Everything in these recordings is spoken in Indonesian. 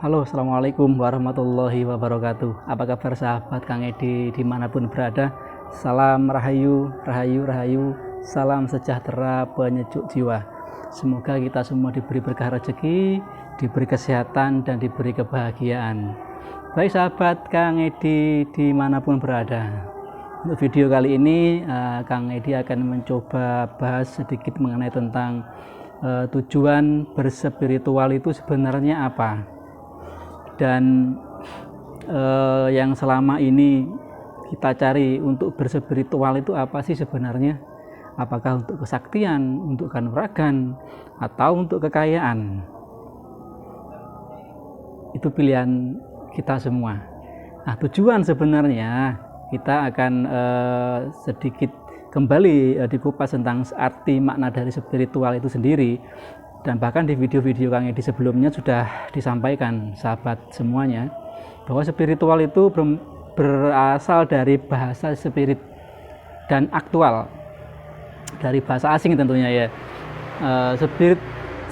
Halo, Assalamualaikum warahmatullahi wabarakatuh. Apa kabar sahabat Kang Edi dimanapun berada? Salam rahayu, rahayu, rahayu. Salam sejahtera penyejuk jiwa. Semoga kita semua diberi berkah rezeki, diberi kesehatan, dan diberi kebahagiaan. Baik sahabat Kang Edi dimanapun berada. Untuk video kali ini, Kang Edi akan mencoba bahas sedikit mengenai tentang tujuan berspiritual itu sebenarnya apa. Dan yang selama ini kita cari untuk berspiritual itu apa sih sebenarnya? Apakah untuk kesaktian, untuk kanuragan, atau untuk kekayaan? Itu pilihan kita semua. Nah, tujuan sebenarnya kita akan sedikit kembali dikupas tentang arti makna dari spiritual itu sendiri. Dan bahkan di video-video Kang Edi sebelumnya sudah disampaikan sahabat semuanya bahwa spiritual itu berasal dari bahasa spirit dan aktual, dari bahasa asing tentunya ya. Spirit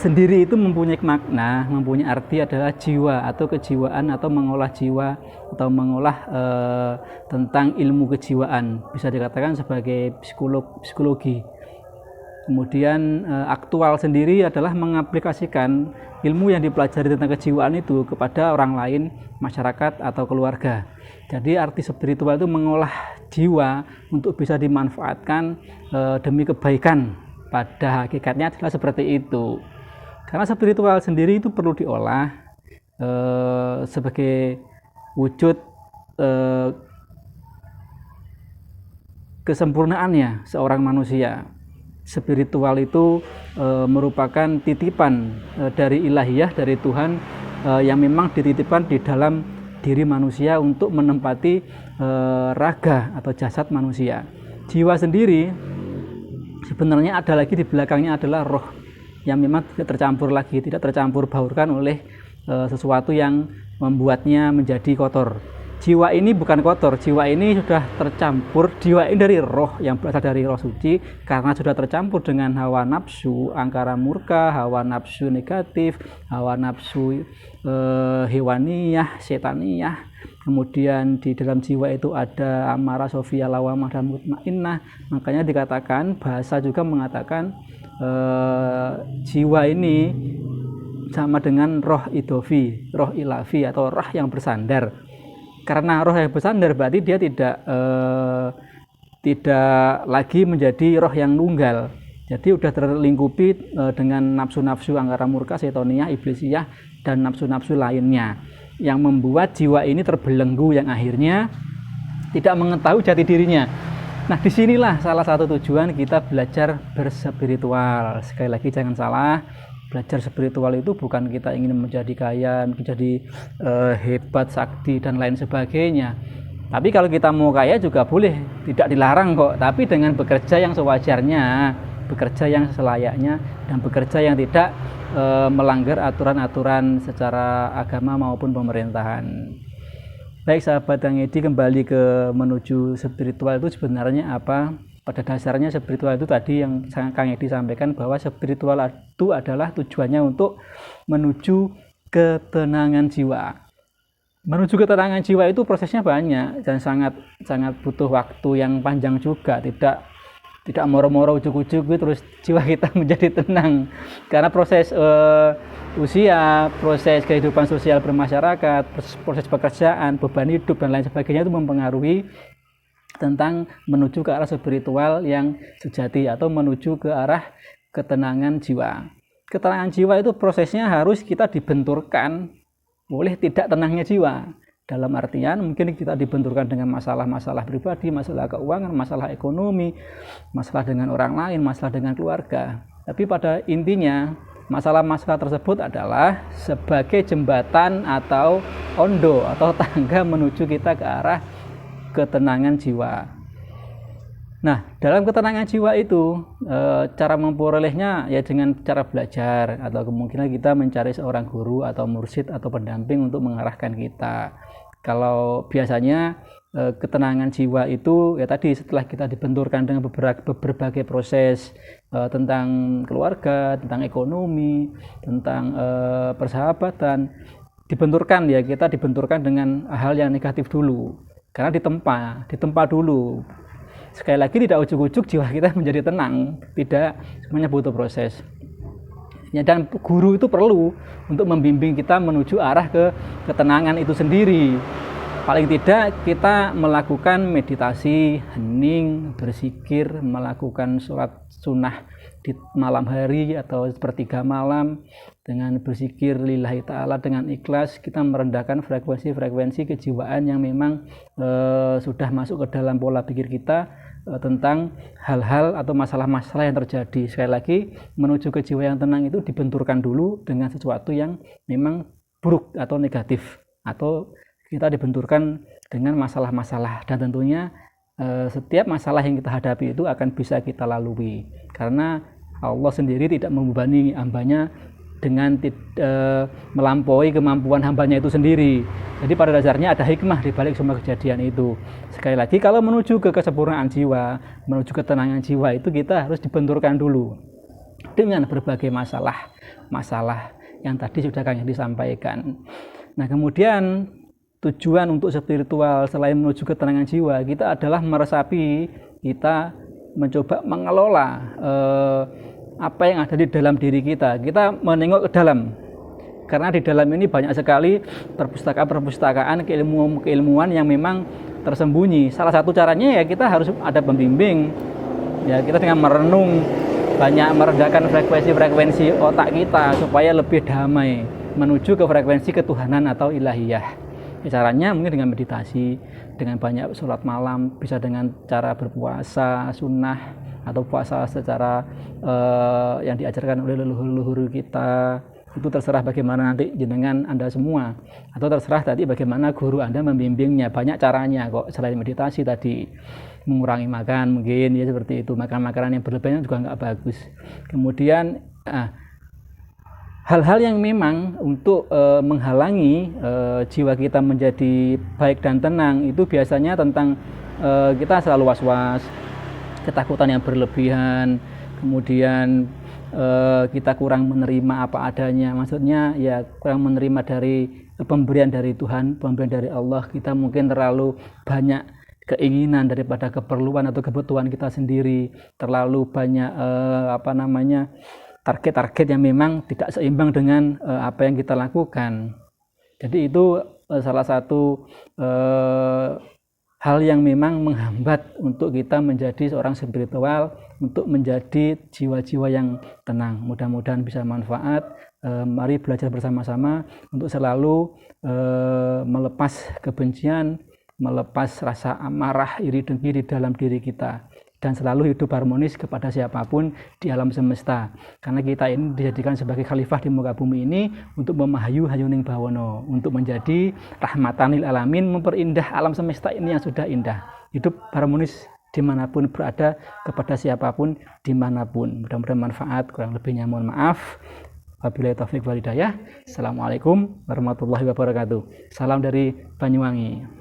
sendiri itu mempunyai makna, mempunyai arti adalah jiwa atau kejiwaan, atau mengolah jiwa, atau mengolah tentang ilmu kejiwaan, bisa dikatakan sebagai psikologi. Kemudian aktual sendiri adalah mengaplikasikan ilmu yang dipelajari tentang kejiwaan itu kepada orang lain, masyarakat, atau keluarga. Jadi arti spiritual itu mengolah jiwa untuk bisa dimanfaatkan demi kebaikan. Pada hakikatnya adalah seperti itu. Karena spiritual sendiri itu perlu diolah sebagai wujud kesempurnaannya seorang manusia. Spiritual itu merupakan titipan dari ilahiyah, dari Tuhan, yang memang dititipkan di dalam diri manusia untuk menempati raga atau jasad manusia. Jiwa sendiri sebenarnya ada lagi di belakangnya adalah roh yang memang tidak tercampur lagi, tidak tercampur baurkan oleh sesuatu yang membuatnya menjadi kotor. Jiwa ini bukan kotor, jiwa ini sudah tercampur, jiwa ini dari roh yang berasal dari roh suci, karena sudah tercampur dengan hawa nafsu, angkara murka, hawa nafsu negatif, hawa nafsu hewaniyah, setaniyah. Kemudian di dalam jiwa itu ada amarah, sofia, lawamah, dan mutmainnah. Makanya dikatakan, bahasa juga mengatakan jiwa ini sama dengan roh idofi, roh ilafi, atau roh yang bersandar. Karena roh yang bersandar berarti dia tidak lagi menjadi roh yang tunggal. Jadi sudah terlingkupi dengan nafsu-nafsu angkara murka, setoniyah, iblisiyah, dan nafsu-nafsu lainnya, yang membuat jiwa ini terbelenggu, yang akhirnya tidak mengetahui jati dirinya. Nah, disinilah salah satu tujuan kita belajar berspiritual. Sekali lagi jangan salah, belajar spiritual itu bukan kita ingin menjadi kaya, menjadi hebat, sakti, dan lain sebagainya. Tapi kalau kita mau kaya juga boleh, tidak dilarang kok. Tapi dengan bekerja yang sewajarnya, bekerja yang selayaknya, dan bekerja yang tidak melanggar aturan-aturan secara agama maupun pemerintahan. Baik sahabat Kang Edi, kembali ke menuju spiritual itu sebenarnya apa? Pada dasarnya spiritual itu tadi yang Kang Edi sampaikan, bahwa spiritual itu adalah tujuannya untuk menuju ketenangan jiwa. Menuju ketenangan jiwa itu prosesnya banyak dan sangat butuh waktu yang panjang juga. Tidak moro-moro ujuk-ujuk terus jiwa kita menjadi tenang. Karena proses usia, proses kehidupan sosial bermasyarakat, proses pekerjaan, beban hidup, dan lain sebagainya itu mempengaruhi tentang menuju ke arah spiritual yang sejati, atau menuju ke arah ketenangan jiwa. Ketenangan jiwa itu prosesnya harus kita dibenturkan oleh tidak tenangnya jiwa. Dalam artian mungkin kita dibenturkan dengan masalah-masalah pribadi, masalah keuangan, masalah ekonomi, masalah dengan orang lain, masalah dengan keluarga. Tapi pada intinya masalah-masalah tersebut adalah sebagai jembatan atau ondo atau tangga menuju kita ke arah ketenangan jiwa. Nah, dalam ketenangan jiwa itu cara memperolehnya ya dengan cara belajar, atau kemungkinan kita mencari seorang guru atau mursyid atau pendamping untuk mengarahkan kita. Kalau biasanya ketenangan jiwa itu ya tadi, setelah kita dibenturkan dengan berbagai proses tentang keluarga, tentang ekonomi, tentang persahabatan, dibenturkan ya, kita dibenturkan dengan hal yang negatif dulu, karena ditempa dulu. Sekali lagi tidak ujuk-ujuk jiwa kita menjadi tenang, tidak, semuanya butuh proses ya, dan guru itu perlu untuk membimbing kita menuju arah ke ketenangan itu sendiri. Paling tidak kita melakukan meditasi, hening, berzikir, melakukan sholat sunnah di malam hari atau sepertiga malam dengan berzikir lillahi ta'ala dengan ikhlas. Kita merendahkan frekuensi kejiwaan yang memang sudah masuk ke dalam pola pikir kita tentang hal-hal atau masalah-masalah yang terjadi. Sekali lagi, menuju ke jiwa yang tenang itu dibenturkan dulu dengan sesuatu yang memang buruk atau negatif, atau kita dibenturkan dengan masalah-masalah, dan tentunya setiap masalah yang kita hadapi itu akan bisa kita lalui, karena Allah sendiri tidak membebani hambanya dengan melampaui kemampuan hambanya itu sendiri. Jadi pada dasarnya ada hikmah di balik semua kejadian itu. Sekali lagi, kalau menuju ke kesempurnaan jiwa, menuju ketenangan jiwa itu kita harus dibenturkan dulu dengan berbagai masalah yang tadi sudah Kang Yadi sampaikan. Nah, kemudian tujuan untuk spiritual selain menuju ketenangan jiwa, kita adalah meresapi, kita mencoba mengelola apa yang ada di dalam diri kita. Kita menengok ke dalam, karena di dalam ini banyak sekali perpustakaan keilmuan yang memang tersembunyi. Salah satu caranya ya kita harus ada pembimbing ya, kita dengan merenung, banyak merendahkan frekuensi otak kita supaya lebih damai menuju ke frekuensi ketuhanan atau ilahiyah. Caranya mungkin dengan meditasi, dengan banyak sholat malam, bisa dengan cara berpuasa sunnah atau puasa secara yang diajarkan oleh leluhur kita. Itu terserah bagaimana nanti jenengan Anda semua, atau terserah tadi bagaimana guru Anda membimbingnya. Banyak caranya kok, selain meditasi tadi, mengurangi makan mungkin ya, seperti itu, makan makanan yang berlebihan juga nggak bagus. Kemudian hal-hal yang memang untuk menghalangi jiwa kita menjadi baik dan tenang itu biasanya tentang kita selalu was-was, ketakutan yang berlebihan, kemudian kita kurang menerima apa adanya, maksudnya ya kurang menerima dari pemberian dari Tuhan, pemberian dari Allah. Kita mungkin terlalu banyak keinginan daripada keperluan atau kebutuhan kita sendiri, terlalu banyak target-target yang memang tidak seimbang dengan apa yang kita lakukan. Jadi itu salah satu hal yang memang menghambat untuk kita menjadi seorang spiritual, untuk menjadi jiwa-jiwa yang tenang. Mudah-mudahan bisa manfaat. Mari belajar bersama-sama untuk selalu melepas kebencian, melepas rasa amarah, iri dengki di dalam diri kita, dan selalu hidup harmonis kepada siapapun di alam semesta. Karena kita ini dijadikan sebagai khalifah di muka bumi ini untuk memahayu hayuning bawono, untuk menjadi rahmatan lil alamin, memperindah alam semesta ini yang sudah indah. Hidup harmonis dimanapun berada, kepada siapapun dimanapun. Mudah-mudahan manfaat, kurang lebihnya mohon maaf. Wabillahi taufiq wal hidayah. Assalamualaikum warahmatullahi wabarakatuh. Salam dari Banyuwangi.